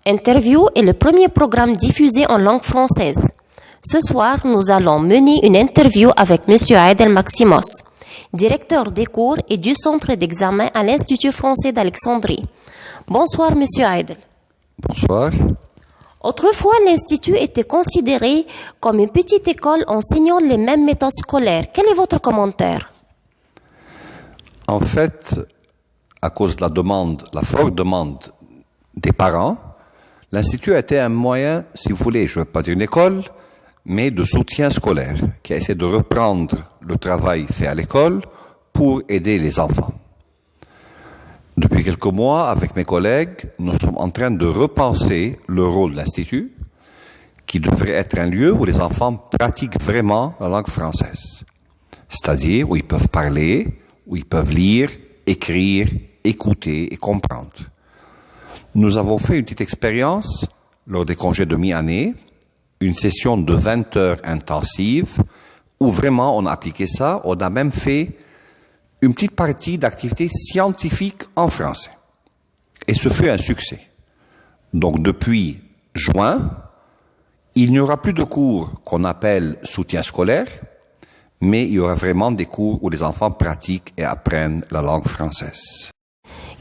Interview est le premier programme diffusé en langue française. Ce soir, nous allons mener une interview avec Monsieur Aidel Maximos, directeur des cours et du centre d'examen à l'Institut français d'Alexandrie. Bonsoir, Monsieur Aidel. Bonsoir. Autrefois, l'Institut était considéré comme une petite école enseignant les mêmes méthodes scolaires. Quel est votre commentaire? En fait, à cause de la forte demande des parents, l'Institut a été un moyen, si vous voulez, je ne veux pas dire une école, mais de soutien scolaire, qui a essayé de reprendre le travail fait à l'école pour aider les enfants. Depuis quelques mois, avec mes collègues, nous sommes en train de repenser le rôle de l'Institut, qui devrait être un lieu où les enfants pratiquent vraiment la langue française. C'est-à-dire où ils peuvent parler, où ils peuvent lire, écrire, écouter et comprendre. Nous avons fait une petite expérience lors des congés de mi-année, une session de 20 heures intensive, où vraiment on a appliqué ça. On a même fait une petite partie d'activités scientifiques en français. Et ce fut un succès. Donc depuis juin, il n'y aura plus de cours qu'on appelle soutien scolaire, mais il y aura vraiment des cours où les enfants pratiquent et apprennent la langue française.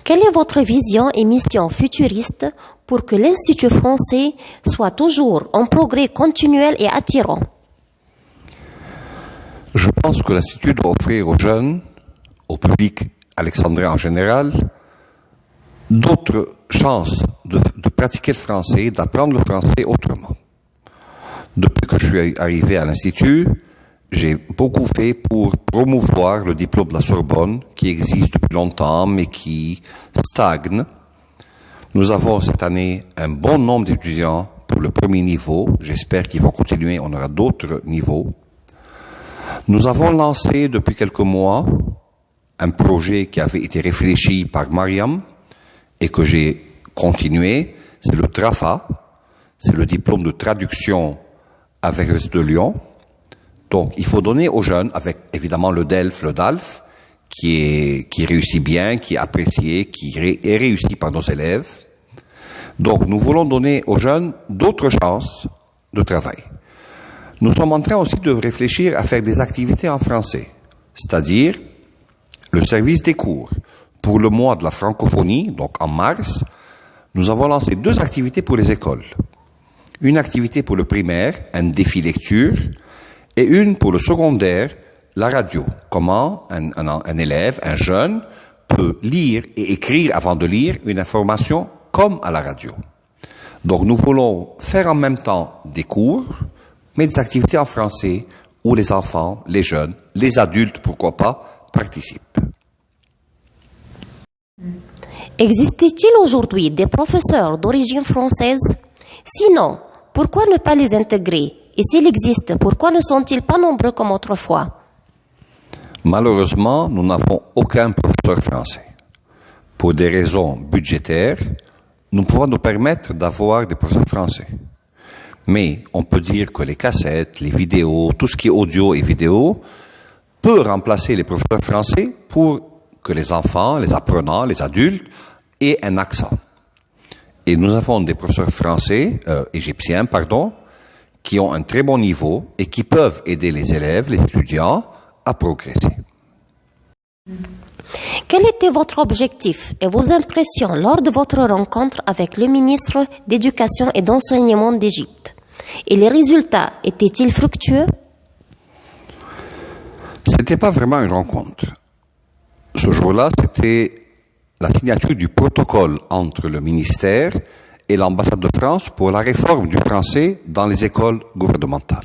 Quelle est votre vision et mission futuriste pour que l'Institut français soit toujours en progrès continuel et attirant? Je pense que l'Institut doit offrir aux jeunes, au public alexandrien en général, d'autres chances de pratiquer le français, d'apprendre le français autrement. Depuis que je suis arrivé à l'Institut, j'ai beaucoup fait pour promouvoir le diplôme de la Sorbonne, qui existe depuis longtemps, mais qui stagne. Nous avons cette année un bon nombre d'étudiants pour le premier niveau. J'espère qu'ils vont continuer, on aura d'autres niveaux. Nous avons lancé depuis quelques mois un projet qui avait été réfléchi par Mariam et que j'ai continué. C'est le TRAFA, c'est le diplôme de traduction avec le de Lyon. Donc, il faut donner aux jeunes, avec évidemment le DALF, qui réussit bien, qui est apprécié, qui est réussi par nos élèves. Donc, nous voulons donner aux jeunes d'autres chances de travail. Nous sommes en train aussi de réfléchir à faire des activités en français, c'est-à-dire le service des cours. Pour le mois de la francophonie, donc en mars, nous avons lancé 2 activités pour les écoles. Une activité pour le primaire, un défi lecture, et une pour le secondaire, la radio. Comment un élève, un jeune, peut lire et écrire avant de lire une information comme à la radio. Donc nous voulons faire en même temps des cours, mais des activités en français où les enfants, les jeunes, les adultes, pourquoi pas, participent. Existe-t-il aujourd'hui des professeurs d'origine française? Sinon, pourquoi ne pas les intégrer? Et s'il existe, pourquoi ne sont-ils pas nombreux comme autrefois? Malheureusement, nous n'avons aucun professeur français. Pour des raisons budgétaires, nous pouvons nous permettre d'avoir des professeurs français. Mais on peut dire que les cassettes, les vidéos, tout ce qui est audio et vidéo peut remplacer les professeurs français pour que les enfants, les apprenants, les adultes aient un accent. Et nous avons des professeurs français, égyptiens, qui ont un très bon niveau et qui peuvent aider les élèves, les étudiants, à progresser. Quel était votre objectif et vos impressions lors de votre rencontre avec le ministre d'Éducation et d'Enseignement d'Égypte? Et les résultats étaient-ils fructueux? C'était pas vraiment une rencontre. Ce jour-là, c'était la signature du protocole entre le ministère et l'ambassade de France pour la réforme du français dans les écoles gouvernementales.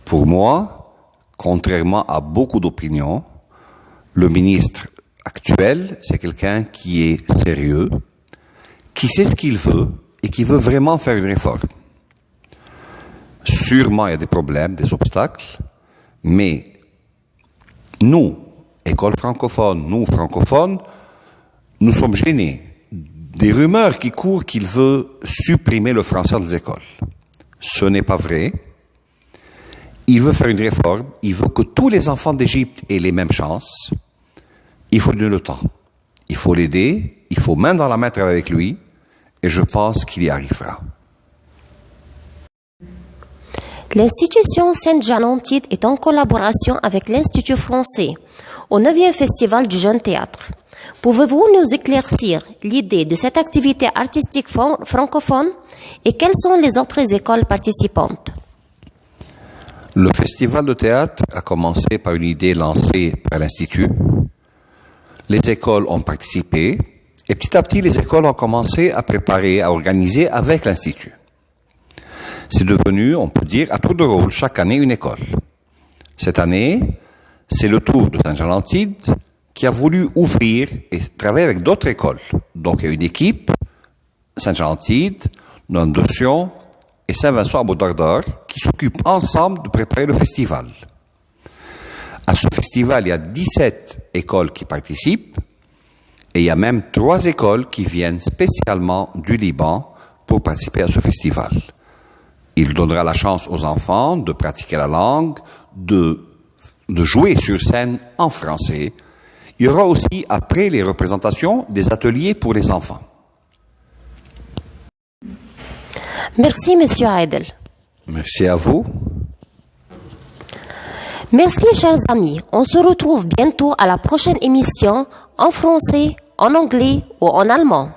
Pour moi, contrairement à beaucoup d'opinions, le ministre actuel, c'est quelqu'un qui est sérieux, qui sait ce qu'il veut et qui veut vraiment faire une réforme. Sûrement, il y a des problèmes, des obstacles, mais nous, école francophone, nous, francophones, nous sommes gênés des rumeurs qui courent qu'il veut supprimer le français dans les écoles. Ce n'est pas vrai. Il veut faire une réforme. Il veut que tous les enfants d'Égypte aient les mêmes chances. Il faut donner le temps. Il faut l'aider. Il faut main dans la main travailler avec lui. et je pense qu'il y arrivera. L'institution Sainte-Jeanne-Antide est en collaboration avec l'Institut français au 9e Festival du Jeune Théâtre. Pouvez-vous nous éclaircir l'idée de cette activité artistique francophone et quelles sont les autres écoles participantes? Le festival de théâtre a commencé par une idée lancée par l'Institut. Les écoles ont participé et petit à petit, les écoles ont commencé à préparer, à organiser avec l'Institut. C'est devenu, on peut dire, à tour de rôle, chaque année une école. Cette année, c'est le tour de Sainte-Jeanne-Antide qui a voulu ouvrir et travailler avec d'autres écoles. Donc, il y a une équipe, Sainte-Jeanne-Antide, Nonde-Sion et Saint-Vincent-à-Beaudardeur, qui s'occupent ensemble de préparer le festival. À ce festival, il y a 17 écoles qui participent et il y a même 3 écoles qui viennent spécialement du Liban pour participer à ce festival. Il donnera la chance aux enfants de pratiquer la langue, de jouer sur scène en français. Il y aura aussi, après les représentations, des ateliers pour les enfants. Merci, Monsieur Aidel. Merci à vous. Merci, chers amis. On se retrouve bientôt à la prochaine émission en français, en anglais ou en allemand.